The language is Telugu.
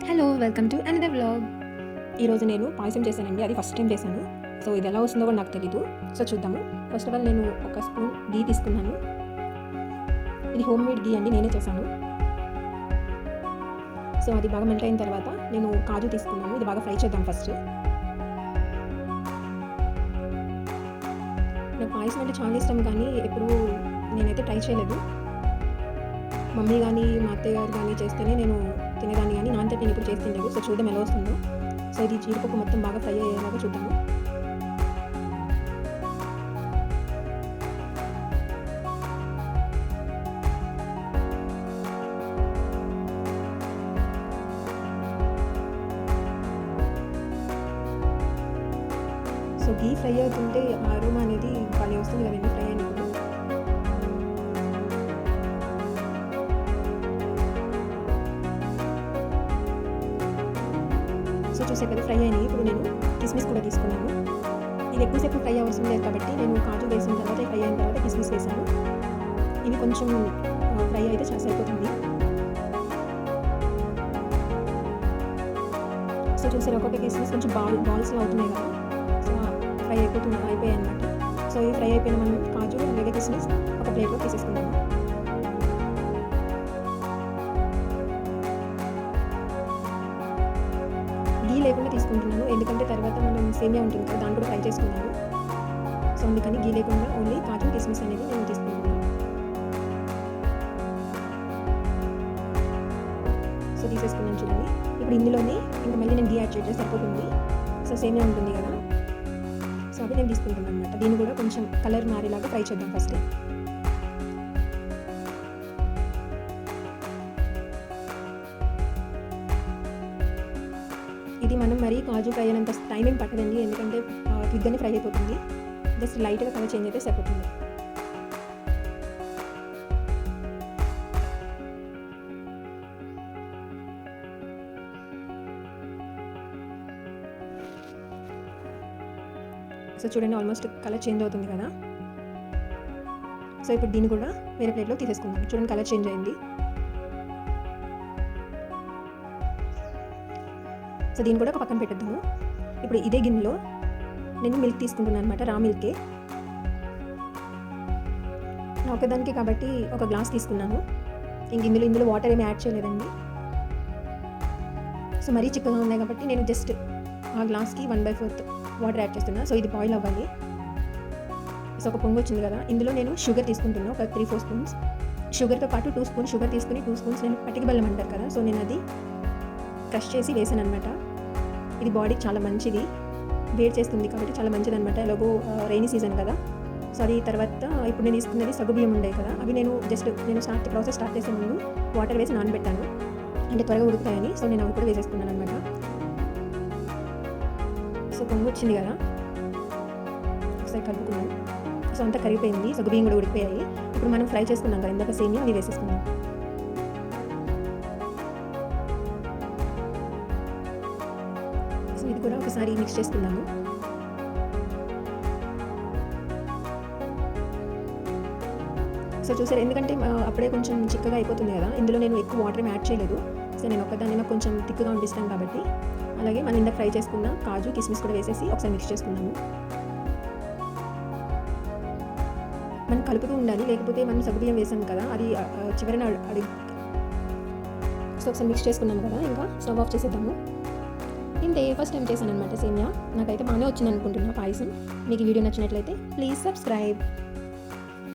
Hello welcome to another vlog. ఈరోజు నేను పాయసం చేశానండి. అది ఫస్ట్ టైం చేశాను. సో ఇది ఎలా వస్తుందో కూడా నాకు తెలీదు. సో చూద్దాము. ఫస్ట్ ఆఫ్ ఆల్ నేను ఒక స్పూన్ గీ తీసుకున్నాను. ఇది హోమ్ మేడ్ గీ అండి, నేనే చేశాను. సో అది బాగా మెల్ట్ అయిన తర్వాత నేను కాజు తీసుకున్నాను. ఇది బాగా ఫ్రై చేద్దాం ఫస్ట్. నాకు పాయసం అంటే చాలా ఇష్టం, కానీ ఎప్పుడు నేనైతే ట్రై చేయలేదు. మమ్మీ కానీ మా అత్తయ్య గారు కానీ చేస్తేనే నేను తినేదాన్ని, కానీ నాన్నతో నేను ఇప్పుడు చేస్తుండేది. సో చూద్దాం ఎలా వస్తుందో. సో ఇది జీడిపప్పు మొత్తం బాగా ఫ్రై అయ్యేలాగా చూద్దాము. సో గీ ఫ్రై అవుతుంటే అరోమా అనేది భలే వస్తుంది కదండి ఫ్రై అయినప్పుడు. సో చూసే కదా ఫ్రై అయినాయి. ఇప్పుడు నేను కిస్మిస్ కూడా తీసుకున్నాను. ఇది ఎక్కువసేపు ఫ్రై అవసరం లేదు కాబట్టి నేను కాజు వేసిన తర్వాత ఫ్రై అయిన తర్వాత కిస్మిస్ వేసాను. ఇవి కొంచెం ఫ్రై అయితే చాలా సరిపోతుంది. సో చూసారు ఒక్కొక్క కిస్మిస్ కొంచెం బాల్స్లో అవుతున్నాయి కదా. సో ఫ్రై అయిపోయాయి అనమాట. సో ఈ ఫ్రై అయిపోయిన మనం కాజు అలాగే కిస్మిస్ ఒక ప్లేట్లో తీసేసుకున్నాము. గీ లేకుండా తీసుకుంటున్నాను, ఎందుకంటే తర్వాత మనం సేమియా ఉంటుంది కదా, దాన్ని కూడా ఫ్రై చేసుకున్నాను. సో అందుకని గీ లేకుండా ఓన్లీ కాజు కిస్మిస్ అనేది నేను తీసుకుంటున్నాను. సో తీసేసుకున్నాను చూడండి. ఇప్పుడు ఇందులోనే ఇంకా మళ్ళీ నేను గీ యాడ్ చేస్తే సరిపోతుంది. సో సేమియా ఉంటుంది కదా, సో అవి నేను తీసుకుంటున్నాను అనమాట. దీన్ని కూడా కొంచెం కలర్ మారేలాగా ఫ్రై చేద్దాం ఫస్ట్. ఇది మనం మరీ కాజు ఫ్రై అయినంత టైం ఏం పట్టదండి, ఎందుకంటే క్విక్గానే ఫ్రై అయిపోతుంది. జస్ట్ లైట్గా కలర్ చేంజ్ అయితే సరిపోతుంది. సో చూడండి ఆల్మోస్ట్ కలర్ చేంజ్ అవుతుంది కదా. సో ఇప్పుడు దీన్ని కూడా వేరే ప్లేట్లో తీసేసుకుందాం. చూడండి కలర్ చేంజ్ అయింది. సో దీన్ని కూడా ఒక పక్కన పెట్టేద్దాము. ఇప్పుడు ఇదే గిన్నెలో నేను మిల్క్ తీసుకుంటున్నాను అనమాట, రా మిల్కే. నా ఒకదానికి కాబట్టి ఒక గ్లాస్ తీసుకున్నాను. ఇంక ఇందులో వాటర్ ఏమి యాడ్ చేయలేదండి. సో మరీ చిక్కగా ఉన్నాయి కాబట్టి నేను జస్ట్ ఆ గ్లాస్కి 1/4 వాటర్ యాడ్ చేస్తున్నా. సో ఇది బాయిల్ అవ్వాలి. సో ఒక పొంగు వచ్చింది కదా, ఇందులో నేను షుగర్ తీసుకుంటున్నాను, ఒక 3-4 స్పూన్స్. షుగర్తో పాటు 2 స్పూన్స్ షుగర్ తీసుకుని 2 స్పూన్స్ నేను పటికి బెల్లం అంటారు కదా, సో నేను అది క్రష్ చేసి వేసాను అనమాట. ఇది బాడీకి చాలా మంచిది, వేడి చేస్తుంది కాబట్టి చాలా మంచిది అనమాట. ఎలాగో రైనీ సీజన్ కదా. సో అది తర్వాత ఇప్పుడు నేను తీసుకున్నది సగ్గుబియ్యం ఉండే కదా, అవి నేను ప్రాసెస్ స్టార్ట్ చేసే ముందు వాటర్ వేసి నానబెట్టాను, అంటే త్వరగా ఉడుకుతాయని. సో నేను అవి కూడా వేసేసుకున్నాను అనమాట. సో పొంగు వచ్చింది కదా, ఒకసారి కలుపుకున్నాను. సో అంతా కరిగిపోయింది, సగ్గుబియ్యం కూడా ఉడికిపోయాయి. ఇప్పుడు మనం ఫ్రై చేసుకున్నాం కదా ఇందాక సేమియా, అవి వేసేసుకున్నాం. సో ఇది కూడా ఒకసారి మిక్స్ చేసుకున్నాము. సో చూసారు, ఎందుకంటే అప్పుడే కొంచెం చిక్కగా అయిపోతుంది కదా, ఇందులో నేను ఎక్కువ వాటర్ యాడ్ చేయలేదు. సో నేను ఒకదాన్ని నాకు కొంచెం థిక్గా ఉండిస్తాను కాబట్టి. అలాగే మనం ఇందాక ఫ్రై చేసుకున్న కాజు కిస్మిస్ కూడా వేసేసి ఒకసారి మిక్స్ చేసుకున్నాము. మనం కలుపుతూ ఉండాలి, లేకపోతే మనం సగ్గుబియ్యం వేసాం కదా, అది చివరిన సో ఒకసారి మిక్స్ చేసుకున్నాము కదా, ఇంకా స్టవ్ ఆఫ్ చేసేద్దాము. ఇంతే, ఫస్ట్ టైం చేశాను అనమాట సేమియా. నాకైతే బాగానే వచ్చింది అనుకుంటున్నా పాయసం. మీకు ఈ వీడియో నచ్చినట్లయితే ప్లీజ్ సబ్స్క్రైబ్.